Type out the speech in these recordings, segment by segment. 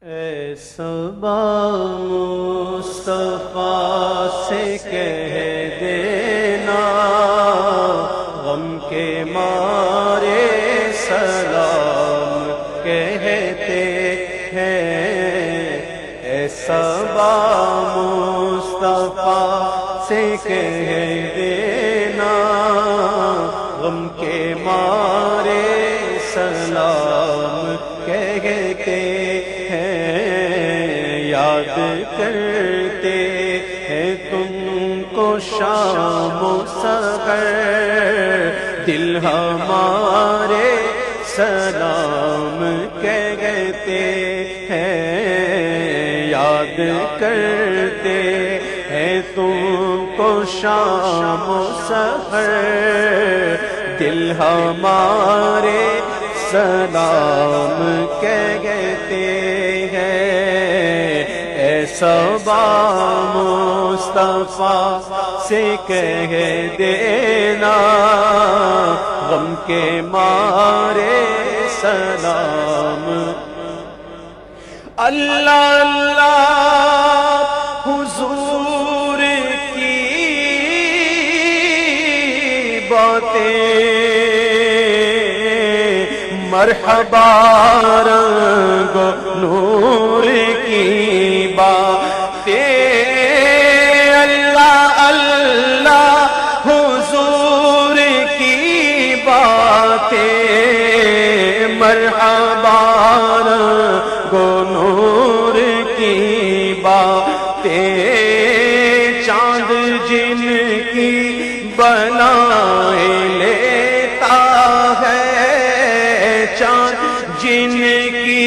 اے صبا مصطفیٰ سے کہہ دینا غم کے مارے سلام کہتے ہیں۔ اے صبا مصطفیٰ سے کہہ دینا غم کے مارے سلام کہتے یاد کرتے ہیں تم کو شام و سحر، دل ہمارے سلام کہتے ہیں۔ یاد کرتے ہیں تم کو شام و سحر، دل ہمارے سلام کہتے ہیں۔ اے صبا مصطفیٰ سے کہہ دینا غم کے مارے سلام۔ اللہ اللہ حضور کی باتیں، مرحبا رنگ و نور کی باتیں، اللہ اللہ حضور کی باتیں، مرحبا رنگ و نور کی باتیں، چاند جن کی بنائے لیتا ہے، چاند جن کی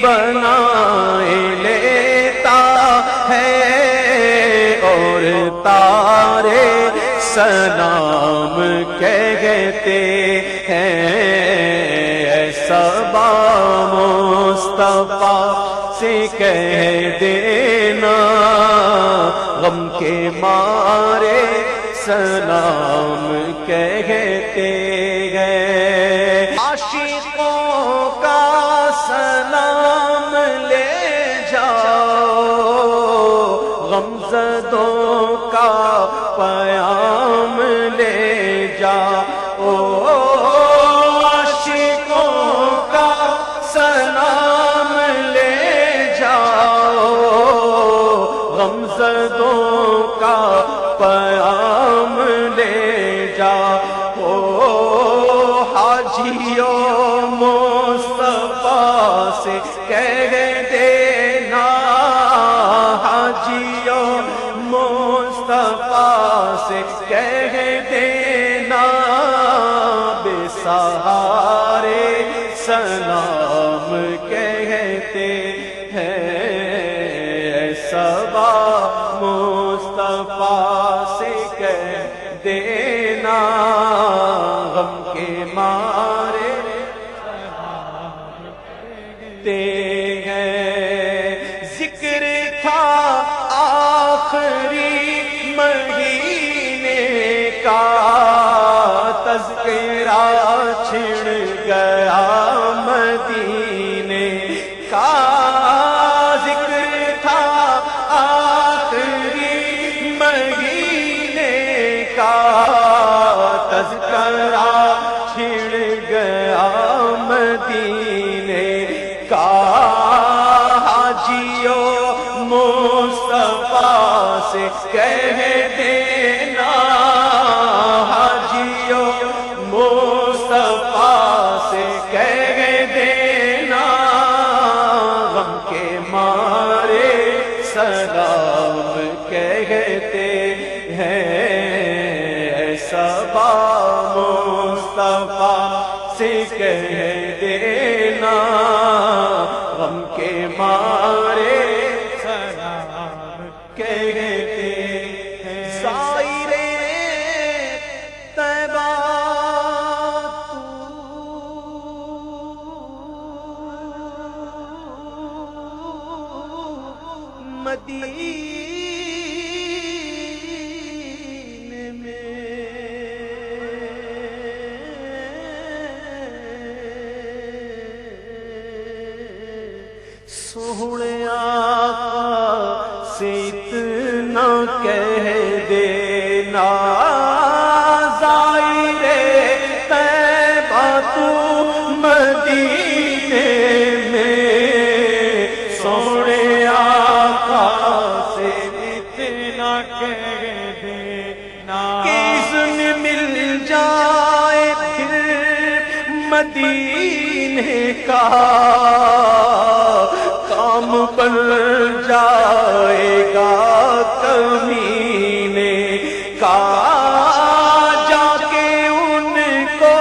بنائے لیتا ہے، اور تارے سلام کہتے ہیں۔ اے صبا مصطفیٰ سے کہہ دینا غم کے مارے سلام کہتے ہیں۔ عاشقوں کا سلام لے جاؤ، غمزدوں کا پیام لے جاؤ، عاشقوں کا سلام لے جاؤ، غمزدوں کا پیام لے جاؤ، حاجیوں مصطفیٰ سے کہہ دینا، حاجیوں مصطفیٰ سے کہہ دینا بے سہارے سلام کہتے ہیں۔ اے صبا مصطفیٰ سے کہہ دینا غم کے مارے کہتے ہیں۔ ذکر تھا آخری مہینے کا، تذکرہ چھڑ گیا مدینے کا، ذکر تھا آخری مہینے کا، تذکرہ چھڑ گیا مدینے کا، حاجیوں مصطفیٰ سے کہہ دینا، حاجیوں مصطفیٰ سے کہہ دینا غم کے مارے سلام کہتے ہیں۔ اے صبا مصطفیٰ سے کہہ دینا غم کے مارے سلام کہتے ہیں۔ زائرے طیبہ تو مدینے میں سو سونے آقا سے اتنا کہہ دینا زائرے طیبہ تو مدینے میں سونے آقا سے اتنا کہہ دینا کہ اذن مل جائے پھر مدینے کا کام بن جائے گا کمینے کا جا کے ان کو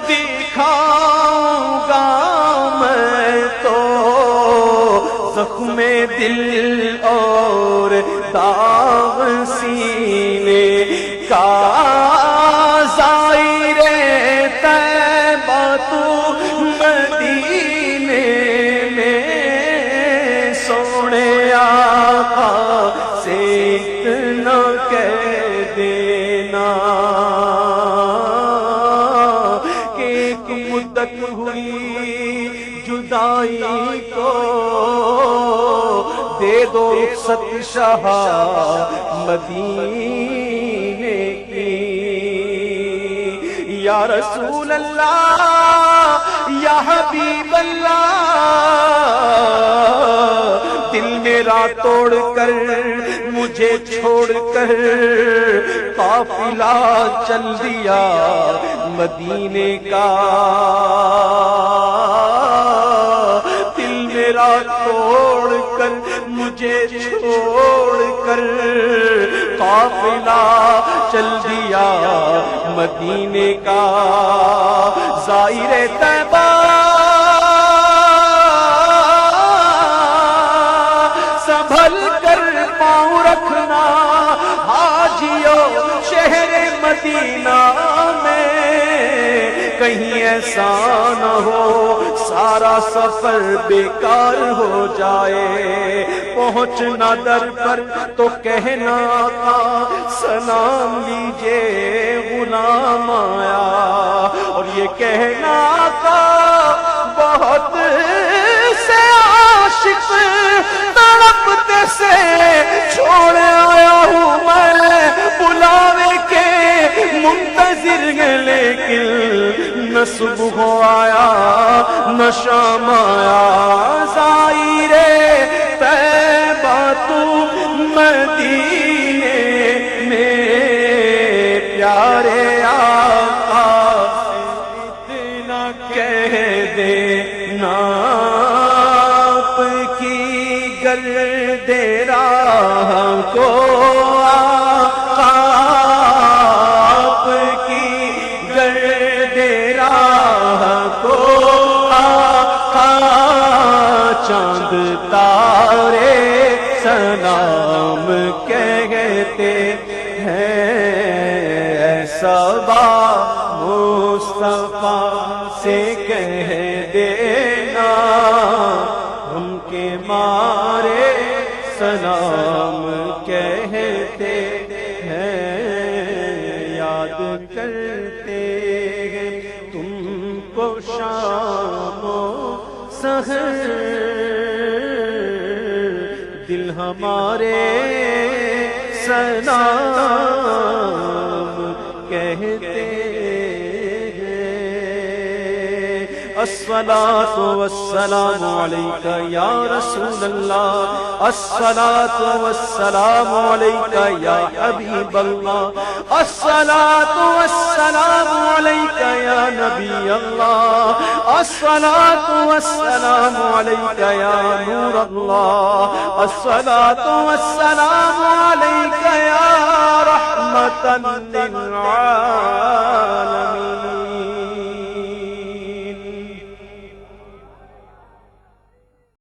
دکھاؤں گا میں تو زخم دل اور داغ سینے کا زائرے طیبہ تو مدینے میں سونے آقا سے اتنا کہہ دینا کہ ایک مدت ہوئی جدائی کو دے دو رخصت شاہ مدینے کی یا رسول اللہ یا حبیب اللہ دل میرا توڑ کر مجھے چھوڑ کر قافلہ چل دیا مدینے کا دل میرا توڑ کر مجھے چھوڑ کر قافلہ چل دیا مدینے کا زائر طیبہ سنبھل کر پاؤں رکھنا حاجیو شہر مدینہ میں کہیں ایسا نہ ہو سارا سفر بیکار ہو جائے پہنچنا در پر تو کہنا آقا سلام لیجے غلام آیا اور یہ کہنا آقا بہت سے عاشق تڑپتے سے چھوڑ آیا ہوں میں بلاوے کے منتظر ہے لیکن نہ صبح آیا نہ شام آیا زائرے طیبہ تو مدینے میں پیارے آقا اتنا کہہ دینا آپ کی گرد راہ کو آقا آپ کی گرد راہ کو آقا چاند تارے سلام کہتے ہیں صبا مصطفیٰ سے کہہ دینا ہم کے مارے سلام کہتے ہیں یاد کرتے ہیں تم کو شام و سحر دل ہمارے سلام کہتے الصلاة والسلام عليك يا رسول الله الصلاة والسلام عليك يا حبيب الله الصلاة والسلام عليك يا نبي الله الصلاة والسلام عليك يا نور الله الصلاة والسلام عليك يا رحمة للعالمين